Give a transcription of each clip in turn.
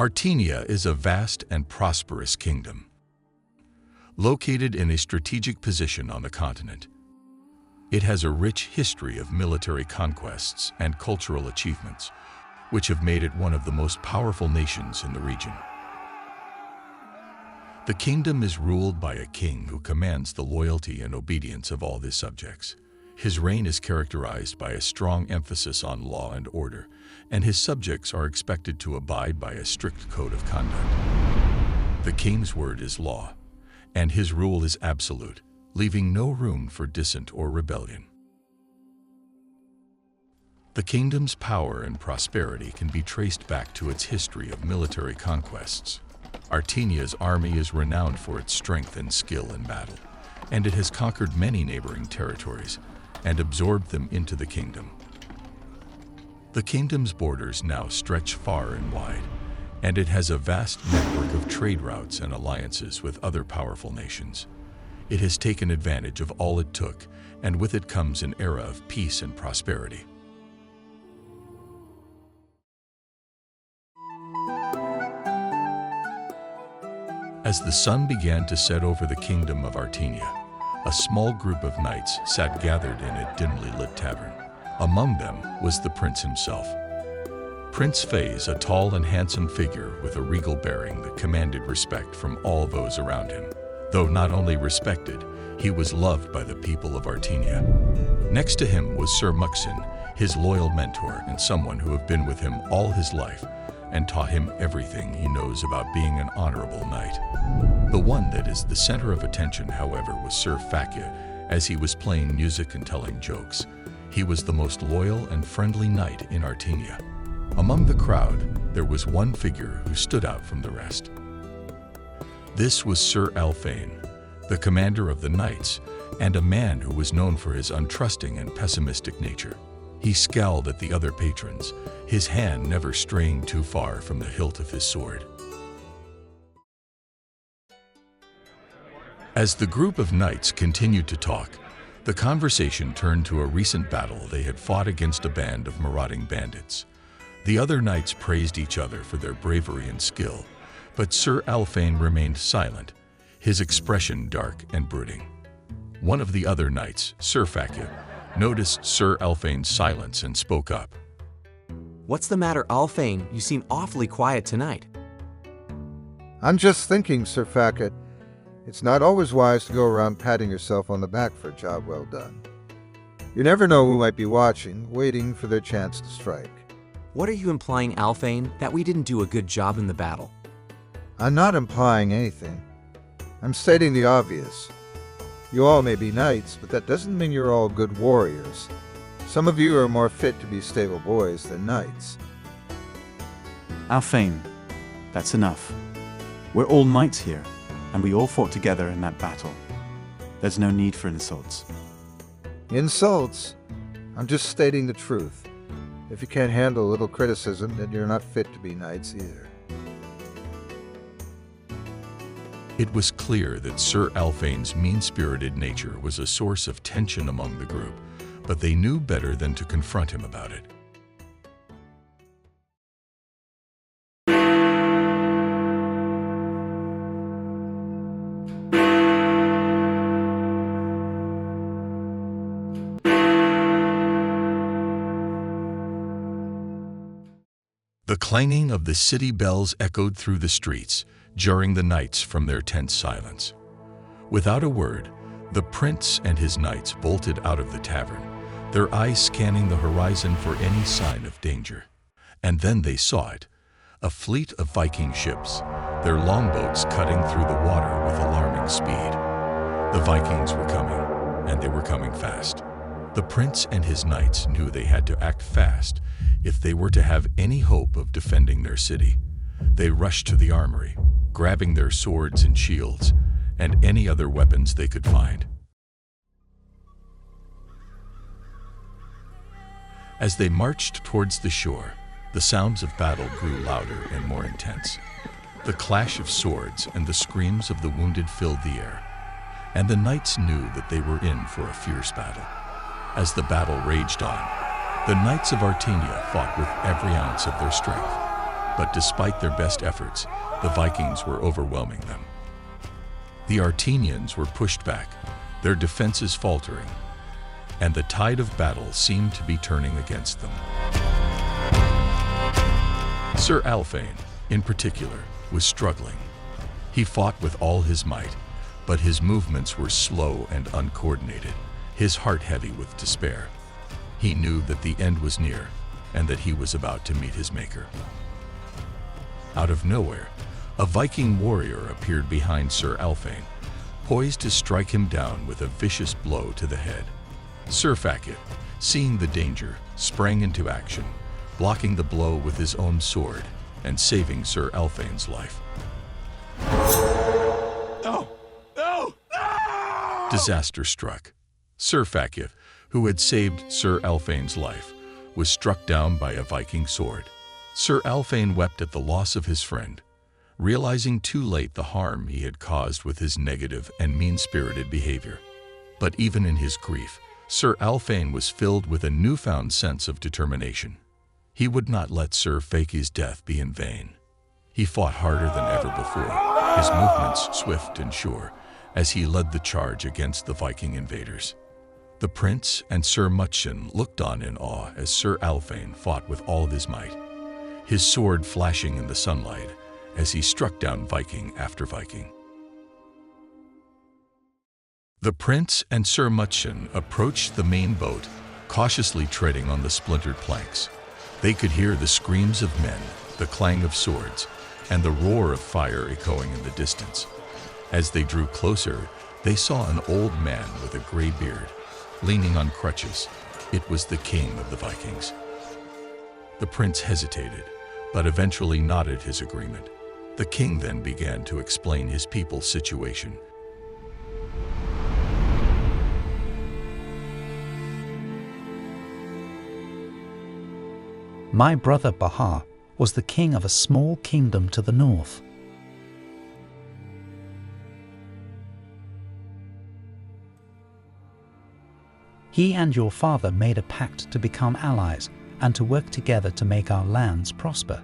Artenia is a vast and prosperous kingdom, located in a strategic position on the continent. It has a rich history of military conquests and cultural achievements, which have made it one of the most powerful nations in the region. The kingdom is ruled by a king who commands the loyalty and obedience of all his subjects. His reign is characterized by a strong emphasis on law and order, and his subjects are expected to abide by a strict code of conduct. The king's word is law, and his rule is absolute, leaving no room for dissent or rebellion. The kingdom's power and prosperity can be traced back to its history of military conquests. Artenia's army is renowned for its strength and skill in battle, and it has conquered many neighboring territories and absorbed them into the kingdom. The kingdom's borders now stretch far and wide, and it has a vast network of trade routes and alliances with other powerful nations. It has taken advantage of all it took, and with it comes an era of peace and prosperity. As the sun began to set over the kingdom of Artenia, a small group of knights sat gathered in a dimly lit tavern. Among them was the prince himself. Prince Faze, a tall and handsome figure with a regal bearing that commanded respect from all those around him. Though not only respected, he was loved by the people of Artenia. Next to him was Sir Muxin, his loyal mentor and someone who had been with him all his life and taught him everything he knows about being an honorable knight. The one that is the center of attention, however, was Sir Fakia, as he was playing music and telling jokes. He was the most loyal and friendly knight in Artenia. Among the crowd, there was one figure who stood out from the rest. This was Sir Alphane, the commander of the knights, and a man who was known for his untrusting and pessimistic nature. He scowled at the other patrons, his hand never straying too far from the hilt of his sword. As the group of knights continued to talk, the conversation turned to a recent battle they had fought against a band of marauding bandits. The other knights praised each other for their bravery and skill, but Sir Alphane remained silent, his expression dark and brooding. One of the other knights, Sir Fakia, noticed Sir Alphane's silence and spoke up. "What's the matter, Alphane? You seem awfully quiet tonight." "I'm just thinking, Sir Fakia. It's not always wise to go around patting yourself on the back for a job well done. You never know who might be watching, waiting for their chance to strike." "What are you implying, Alphane? That we didn't do a good job in the battle?" "I'm not implying anything. I'm stating the obvious. You all may be knights, but that doesn't mean you're all good warriors. Some of you are more fit to be stable boys than knights." "Alphane, that's enough. We're all knights here, and we all fought together in that battle. There's no need for insults." "Insults? I'm just stating the truth. If you can't handle a little criticism, then you're not fit to be knights either." It was clear that Sir Alphane's mean-spirited nature was a source of tension among the group, but they knew better than to confront him about it. The clanging of the city bells echoed through the streets, jarring the knights from their tense silence. Without a word, the prince and his knights bolted out of the tavern, their eyes scanning the horizon for any sign of danger. And then they saw it, a fleet of Viking ships, their longboats cutting through the water with alarming speed. The Vikings were coming, and they were coming fast. The prince and his knights knew they had to act fast if they were to have any hope of defending their city. They rushed to the armory, grabbing their swords and shields, and any other weapons they could find. As they marched towards the shore, the sounds of battle grew louder and more intense. The clash of swords and the screams of the wounded filled the air, and the knights knew that they were in for a fierce battle. As the battle raged on, the knights of Artenia fought with every ounce of their strength. But despite their best efforts, the Vikings were overwhelming them. The Artenians were pushed back, their defenses faltering, and the tide of battle seemed to be turning against them. Sir Alfane, in particular, was struggling. He fought with all his might, but his movements were slow and uncoordinated, his heart heavy with despair. He knew that the end was near, and that he was about to meet his maker. Out of nowhere, a Viking warrior appeared behind Sir Alfane, poised to strike him down with a vicious blow to the head. Sir Fakit, seeing the danger, sprang into action, blocking the blow with his own sword and saving Sir Alfane's life. No! No! No! Disaster struck. Sir Fakit, who had saved Sir Alfane's life, was struck down by a Viking sword. Sir Alfane wept at the loss of his friend, realizing too late the harm he had caused with his negative and mean-spirited behavior. But even in his grief, Sir Alfane was filled with a newfound sense of determination. He would not let Sir Fakit's death be in vain. He fought harder than ever before, his movements swift and sure, as he led the charge against the Viking invaders. The prince and Sir Mutchen looked on in awe as Sir Alfane fought with all of his might, his sword flashing in the sunlight as he struck down Viking after Viking. The prince and Sir Mutchen approached the main boat, cautiously treading on the splintered planks. They could hear the screams of men, the clang of swords, and the roar of fire echoing in the distance. As they drew closer, they saw an old man with a gray beard, leaning on crutches. It was the king of the Vikings. The prince hesitated, but eventually nodded his agreement. The king then began to explain his people's situation. My brother Bahar was the king of a small kingdom to the north. He and your father made a pact to become allies and to work together to make our lands prosper.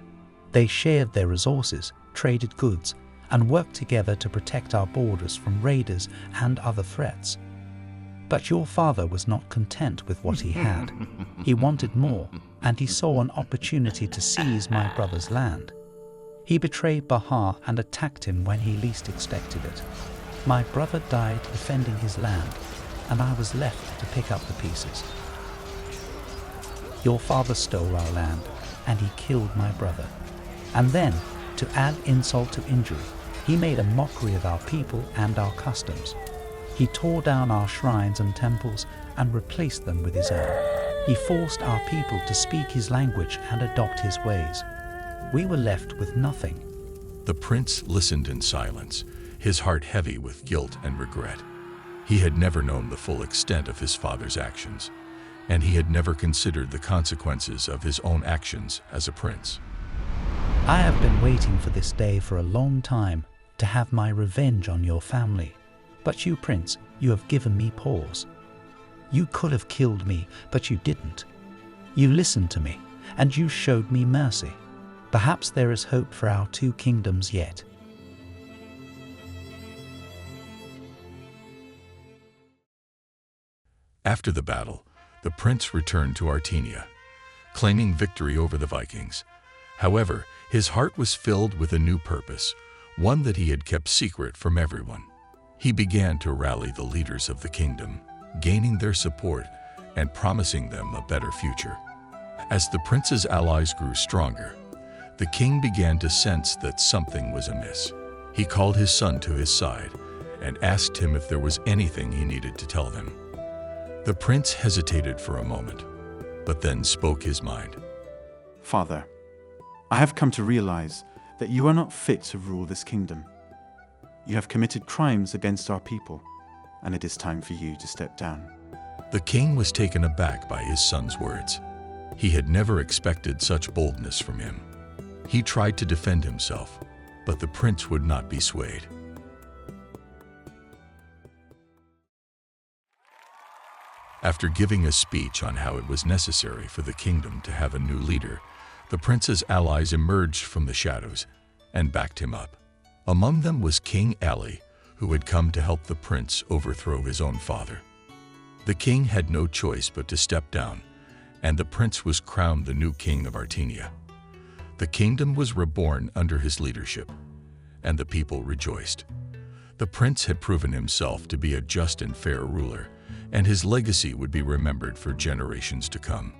They shared their resources, traded goods, and worked together to protect our borders from raiders and other threats. But your father was not content with what he had. He wanted more, and he saw an opportunity to seize my brother's land. He betrayed Bahar and attacked him when he least expected it. My brother died defending his land, and I was left to pick up the pieces. Your father stole our land, and he killed my brother. And then, to add insult to injury, he made a mockery of our people and our customs. He tore down our shrines and temples and replaced them with his own. He forced our people to speak his language and adopt his ways. We were left with nothing. The prince listened in silence, his heart heavy with guilt and regret. He had never known the full extent of his father's actions, and he had never considered the consequences of his own actions as a prince. I have been waiting for this day for a long time, to have my revenge on your family. But you, Prince, you have given me pause. You could have killed me, but you didn't. You listened to me, and you showed me mercy. Perhaps there is hope for our two kingdoms yet. After the battle, the prince returned to Artenia, claiming victory over the Vikings. However, his heart was filled with a new purpose, one that he had kept secret from everyone. He began to rally the leaders of the kingdom, gaining their support and promising them a better future. As the prince's allies grew stronger, the king began to sense that something was amiss. He called his son to his side and asked him if there was anything he needed to tell them. The prince hesitated for a moment, but then spoke his mind. Father, I have come to realize that you are not fit to rule this kingdom. You have committed crimes against our people, and it is time for you to step down. The king was taken aback by his son's words. He had never expected such boldness from him. He tried to defend himself, but the prince would not be swayed. After giving a speech on how it was necessary for the kingdom to have a new leader, The prince's allies emerged from the shadows and backed him up. Among them was King Ali, who had come to help the prince overthrow his own father. The king had no choice but to step down, and the prince was crowned the new king of Artenia. The kingdom was reborn under his leadership, and the people rejoiced. The prince had proven himself to be a just and fair ruler, and his legacy would be remembered for generations to come.